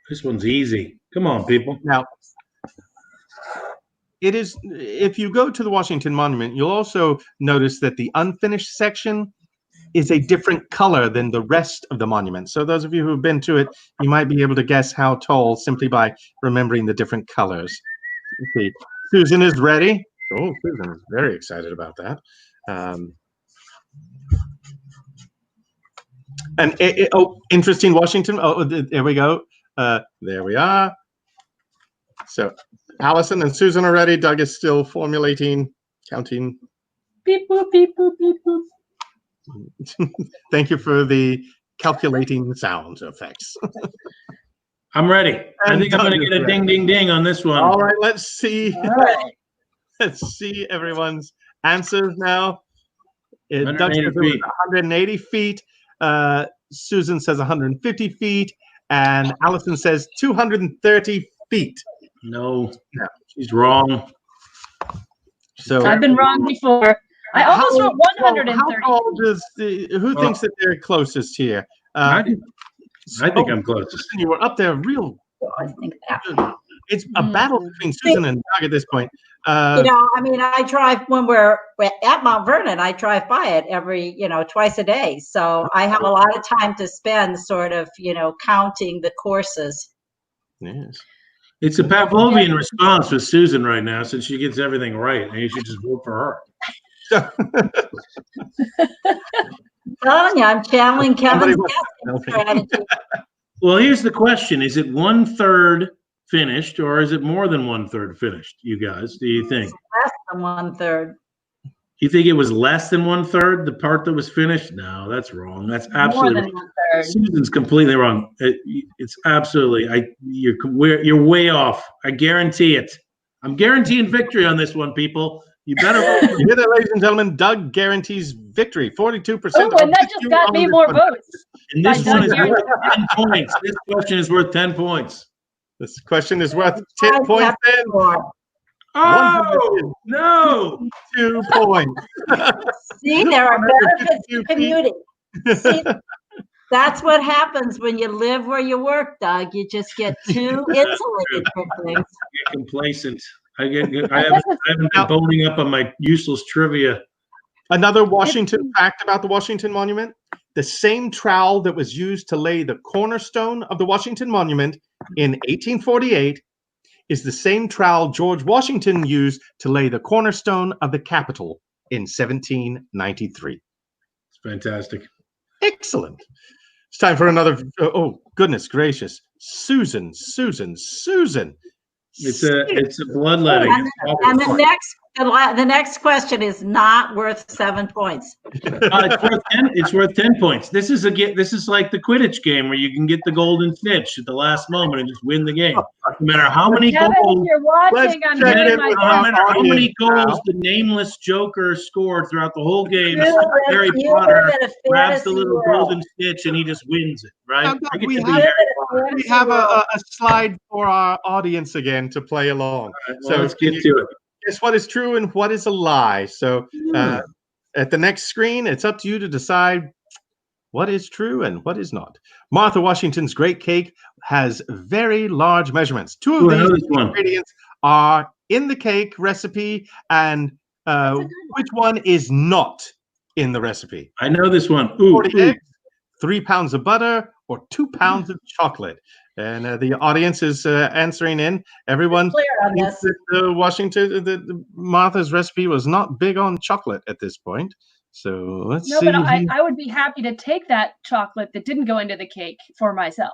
S4: This one's easy. Come on, people.
S1: Now, it is, if you go to the Washington Monument, you'll also notice that the unfinished section is a different color than the rest of the monument. So those of you who have been to it, you might be able to guess how tall simply by remembering the different colors. Let's see. Susan is ready. Oh, Susan is very excited about that. Interesting, Washington. Oh, there we go. There we are. So Allison and Susan are ready. Doug is still formulating, counting.
S3: Beep boop beep boop beep boop.
S1: Thank you for the calculating sound effects.
S4: I'm ready. I think I'm going to get a ding, ding, ding on this one.
S1: All right, let's see.
S2: All right.
S1: Let's see everyone's answers now. Doug
S4: 180
S1: says it was 180 feet. Susan says 150 feet. And Allison says 230 feet.
S4: No, she's wrong.
S1: So
S3: I've been wrong before. I almost wrote 130.
S1: How tall does who thinks that they're closest here?
S4: I think I'm closest.
S1: You were up there real.
S2: I think that.
S1: It's a battle between Susan and Doug at this point.
S2: I mean, I drive when we're at Mount Vernon, I drive by it every, twice a day. So I have a lot of time to spend sort of, counting the courses.
S1: Yes.
S4: It's a Pavlovian response with Susan right now, since she gets everything right, and you should just vote for her.
S2: Telling you, I'm channeling Kevin's guessing strategy.
S4: Well, here's the question. Is it 1/3 finished, or is it more than 1/3 finished, you guys? Do you think?
S2: Less than 1/3.
S4: You think it was less than 1/3, the part that was finished? No, that's wrong. That's
S3: More
S4: absolutely
S3: than
S4: wrong.
S3: 1/3.
S4: Susan's completely wrong. It's absolutely. You're way off. I guarantee it. I'm guaranteeing victory on this one, people. You better vote.
S1: You hear that, ladies and gentlemen? Doug guarantees victory. 42%.
S3: Oh, and that just got me more votes.
S4: And this
S3: By
S4: one is
S3: Doug
S4: worth 10 points. This question is worth 10 points.
S1: This question is worth 10 points. Then
S4: Oh no!
S1: 2 points.
S2: See, there are benefits to commuting. See, that's what happens when you live where you work, Doug. You just get too insulated from things.
S4: I get complacent. I haven't been boning up on my useless trivia.
S1: Another Washington fact about the Washington Monument: the same trowel that was used to lay the cornerstone of the Washington Monument in 1848 is the same trowel George Washington used to lay the cornerstone of the Capitol in 1793.
S4: It's fantastic.
S1: Excellent. It's time for another. Oh, goodness gracious. Susan.
S4: It's a bloodletting.
S2: And the next question is not worth 7 points.
S4: It's worth 10 points. This is like the Quidditch game where you can get the golden snitch at the last moment and just win the game. No matter how many
S3: Kevin,
S4: goals.
S3: if you're watching, I'm
S1: check
S3: doing
S1: it
S3: my
S1: with
S4: No
S3: best.
S4: matter how many
S1: Audience now.
S4: goals the nameless Joker scored throughout the whole game, Harry
S2: You
S4: Potter
S2: live in a
S4: grabs the
S2: fantasy
S4: little
S2: world.
S4: golden snitch and he just wins it, right?
S1: Now,
S4: I get
S1: we
S4: to be
S1: have-
S4: Harry Potter.
S1: We have a slide for our audience again to play along.
S4: All right,
S1: So
S4: well, let's get to it.
S1: guess what is true and what is a lie. So at the next screen, it's up to you to decide what is true and what is not. Martha Washington's great cake has very large measurements. Two of
S4: Ooh, I know
S1: these
S4: this one.
S1: ingredients are in the cake recipe, and which one is not in the recipe?
S4: I know this one. Ooh,
S1: 40 eggs, 3 pounds of butter, or 2 pounds of chocolate. And the audience is answering in. Everyone
S2: Clear on
S1: thinks
S2: this.
S1: that the Martha's recipe was not big on chocolate at this point. So let's
S3: No,
S1: see.
S3: but I would be happy to take that chocolate that didn't go into the cake for myself.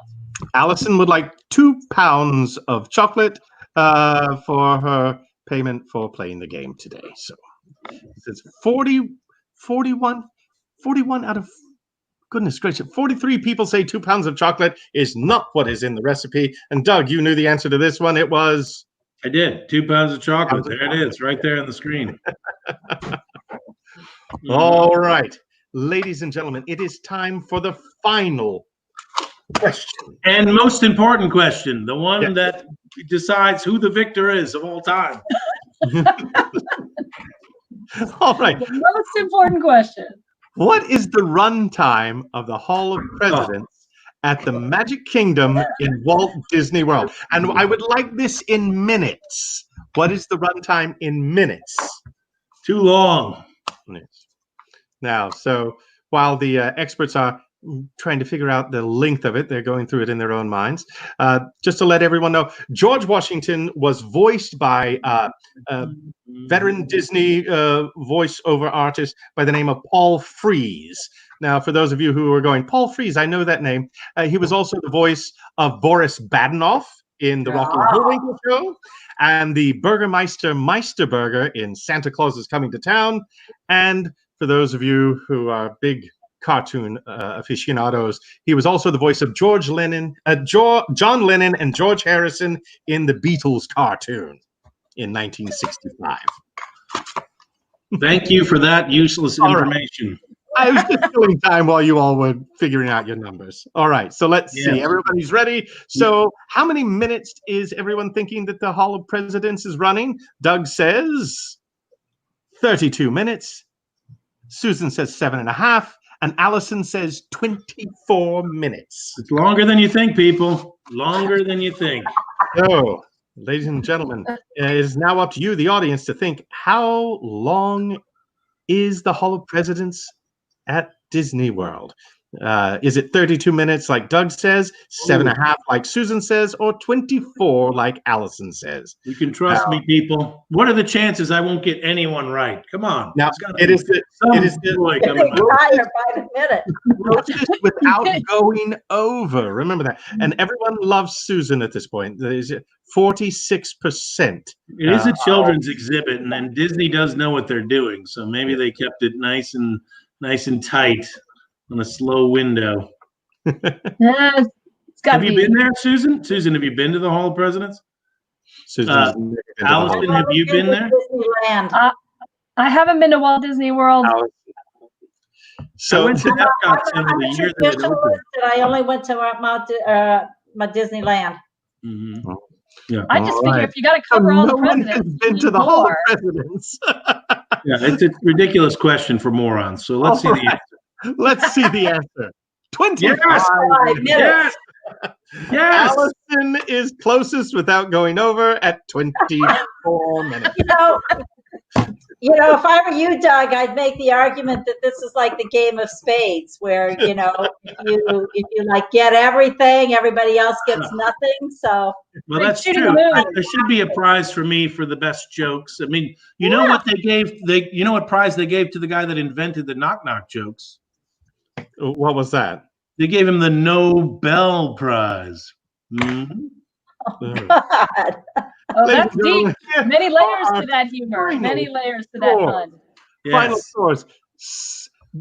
S1: Allison would like 2 pounds of chocolate for her payment for playing the game today. So it's 41 out of, goodness gracious, 43 people say 2 pounds of chocolate is not what is in the recipe. And Doug, you knew the answer to this one. It was?
S4: I did. 2 pounds of chocolate. There it is, right there on the screen.
S1: All right. Ladies and gentlemen, it is time for the final question.
S4: And most important question, the one
S1: Yeah.
S4: that decides who the victor is of all time.
S1: All right.
S3: The most important question.
S1: What is the runtime of the Hall of Presidents at the Magic Kingdom in Walt Disney World? And I would like this in minutes. What is the runtime in minutes?
S4: Too long.
S1: Minutes. Now, so while the experts are trying to figure out the length of it, they're going through it in their own minds. Just to let everyone know, George Washington was voiced by veteran Disney voiceover artist by the name of Paul Frees. Now, for those of you who are going, Paul Frees, I know that name. He was also the voice of Boris Badenoch in the Rocky and Bullwinkle Show, and the Burgermeister Meisterburger in Santa Claus is Coming to Town. And for those of you who are big cartoon aficionados, he was also the voice of John Lennon and George Harrison in the Beatles cartoon in 1965.
S4: Thank you for that useless
S1: All right.
S4: information.
S1: I was just filling time while you all were figuring out your numbers. All right, so let's see. Everybody's ready. So how many minutes is everyone thinking that the Hall of Presidents is running? Doug says 32 minutes. Susan says 7.5. And Allison says 24 minutes.
S4: It's longer than you think, people. Longer than you think.
S1: So, ladies and gentlemen, it is now up to you, the audience, to think, how long is the Hall of Presidents at Disney World? Is it 32 minutes like Doug says, 7.5 like Susan says, or 24 like Allison says?
S4: You can trust me, people. What are the chances I won't get anyone right? Come on.
S1: Now, it is the
S4: boy
S2: Getting
S4: coming out.
S2: higher by the minute.
S1: closest without going over. Remember that. And everyone loves Susan at this point. There's 46%.
S4: It is a children's exhibit, and then Disney does know what they're doing, so maybe they kept it nice and tight on a slow window.
S3: Yeah, it's gotta
S4: Have you been there, Susan? Susan, have you been to the Hall of Presidents?
S1: Susan,
S4: Allison, have you been there?
S2: Disneyland.
S3: I haven't been to Walt Disney World.
S1: So
S4: I went to Epcot Center the year that it opened.
S2: I only went to my Disneyland.
S4: Mm-hmm. Yeah.
S3: I just figure if you got to cover all the presidents,
S1: has
S3: you
S1: been
S3: need
S1: to the Hall of
S3: more.
S1: Presidents.
S4: Yeah, it's a ridiculous question for morons. So let's see the answer.
S1: Let's see the answer. 25
S2: 5 minutes.
S4: Yes. Yes.
S1: Allison is closest without going over at 24 minutes.
S2: If I were you, Doug, I'd make the argument that this is like the game of spades, where if you like get everything, everybody else gets nothing. So
S4: Well, that's true.
S3: shooting moon.
S4: There should be a prize for me for the best jokes. I mean, you know what they gave? You know what prize they gave to the guy that invented the knock-knock jokes?
S1: What was that?
S4: They gave him the Nobel Prize. Mm-hmm.
S2: God.
S3: Oh, that's
S1: Ladies and
S3: deep.
S1: gentlemen,
S3: Many layers to that humor.
S1: final
S3: Many layers to that
S1: score.
S3: fun.
S1: Final
S4: Yes.
S1: scores.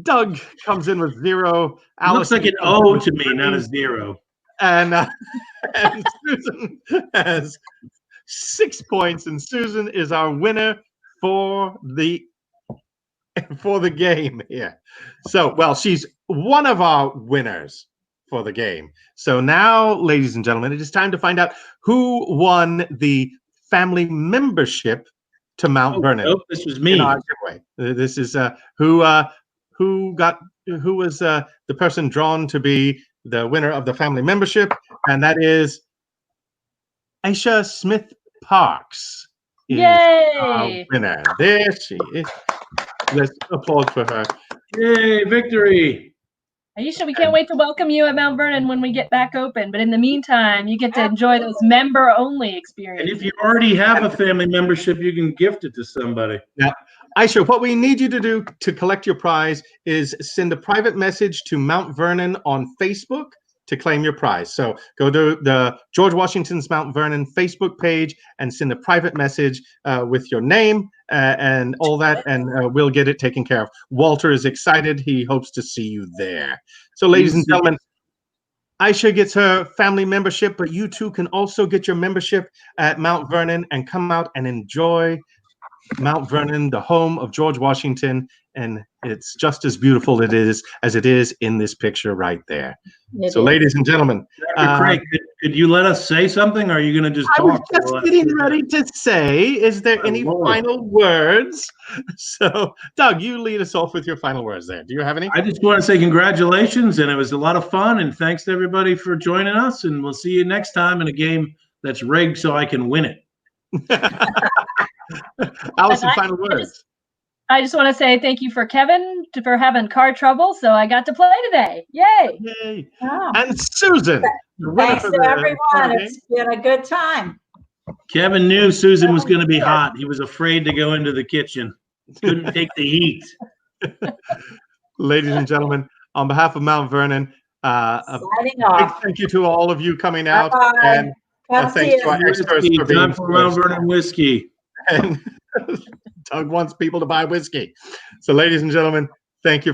S1: Doug comes in with 0.
S4: It looks like an
S1: comes in
S4: O
S1: with
S4: to me,
S1: 3,
S4: not a 0.
S1: and Susan has 6 points, and Susan is our winner for the game here. So, well, she's one of our winners for the game. So now, ladies and gentlemen, it is time to find out who won the family membership to Mount Vernon.
S4: Nope, this was me.
S1: In our giveaway. This is who was the person drawn to be the winner of the family membership, and that is Aisha Smith Parks. Is our
S3: Yay!
S1: winner. There she is. Let's applaud for her.
S4: Yay, victory.
S3: Aisha, we can't wait to welcome you at Mount Vernon when we get back open. But in the meantime, you get to enjoy those member-only
S4: And
S3: experiences.
S4: if you already have a family membership, you can gift it to somebody.
S1: Now, Aisha, what we need you to do to collect your prize is send a private message to Mount Vernon on Facebook to claim your prize. So go to the George Washington's Mount Vernon Facebook page and send a private message with your name and all that, and we'll get it taken care of. Walter is excited. He hopes to see you there. So, ladies and gentlemen, Aisha gets her family membership, but you too can also get your membership at Mount Vernon and come out and enjoy Mount Vernon, the home of George Washington, and it's just as beautiful as it is in this picture right there. So, ladies and gentlemen,
S4: Dr. Craig, could you let us say something, or are you going to just
S1: I was
S4: talk?
S1: just getting ready to say, is there any final words? So, Doug, you lead us off with your final words there. Do you have any?
S4: I just want to say congratulations, and it was a lot of fun, and thanks to everybody for joining us, and we'll see you next time in a game that's rigged so I can win it.
S1: Allison, final words.
S3: I just want to say thank you for Kevin for having car trouble, so I got to play today. Yay!
S1: Yay.
S2: Wow.
S1: And Susan. the winner
S2: Thanks
S1: for
S2: to
S1: the
S2: everyone.
S1: game.
S2: It's been a good time.
S4: Kevin knew Susan was going to be hot. He was afraid to go into the kitchen. Couldn't take the heat.
S1: Ladies and gentlemen, on behalf of Mount Vernon, a
S2: Signing
S1: big
S2: off.
S1: thank you to all of you coming out,
S2: Bye-bye.
S1: and
S2: Come see
S1: thanks to
S2: you.
S1: our experts
S4: Whiskey,
S1: for being
S4: time for Mount Vernon whiskey.
S1: and Doug wants people to buy whiskey. So, ladies and gentlemen, thank you.